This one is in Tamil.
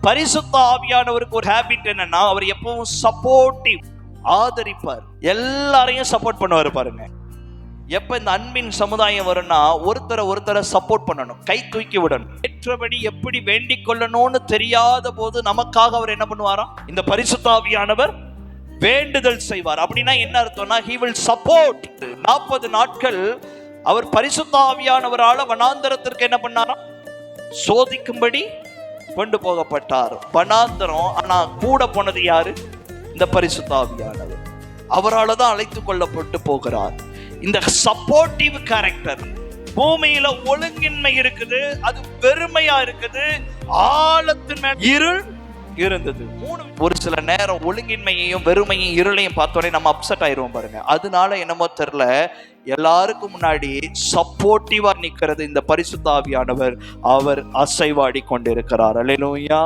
பரிசுத்த ஆவியானவருக்கு ஒரு ஹேபிட் என்னன்னா, அவர் எப்பவும் சப்போர்ட்டிவ், ஆதரிப்பார், எல்லாரையும் சப்போர்ட் பண்ணுவார். பாருங்க, எப்ப இந்த அன்பின் சமுதாயம் வரும்னா ஒருத்தரை சப்போர்ட் பண்ணணும், கை தூக்கி விடணும். ஏற்றபடி எப்படி வேண்டிக் கொள்ளணும்னு தெரியாத போது நமக்காக அவர் என்ன பண்ணுவாராம்? இந்த பரிசுத்த ஆவியானவர் வேண்டுதல் செய்வார். அப்படின்னா என்ன அர்த்தம்னா, he will support. 40 நாட்கள் அவர் பரிசுத்த ஆவியானவரால வனாந்தரத்திற்கு என்ன பண்ணாராம்? சோதிக்கும்படி கொண்டு போகப்பட்டார். வனாந்தரம், ஆனா கூட போனது யாரு? இந்த பரிசுத்த ஆவியானவர். அவரால் தான் அழைத்து கொள்ளப்பட்டு போகிறார். இந்த சப்போர்ட்டிவ் கேரக்டர். பூமியில ஒழுங்கின்மை இருக்குது, அது வெறுமையா இருக்குது, ஆழத்தின் மேல் இருள் இருந்தது. ஒரு சில நேரம் ஒழுங்கின்மையையும் வெறுமையும் இருளையும் பார்த்தோன்னே நம்ம அப்செட் ஆயிருவோம் பாருங்க. அதனால என்னமோ தெரியல, எல்லாருக்கும் முன்னாடி சப்போர்ட்டிவா நிக்கிறது இந்த பரிசுத்த ஆவியானவர். அவர் அசைவாடி கொண்டிருக்கிறார். அல்லேலூயா.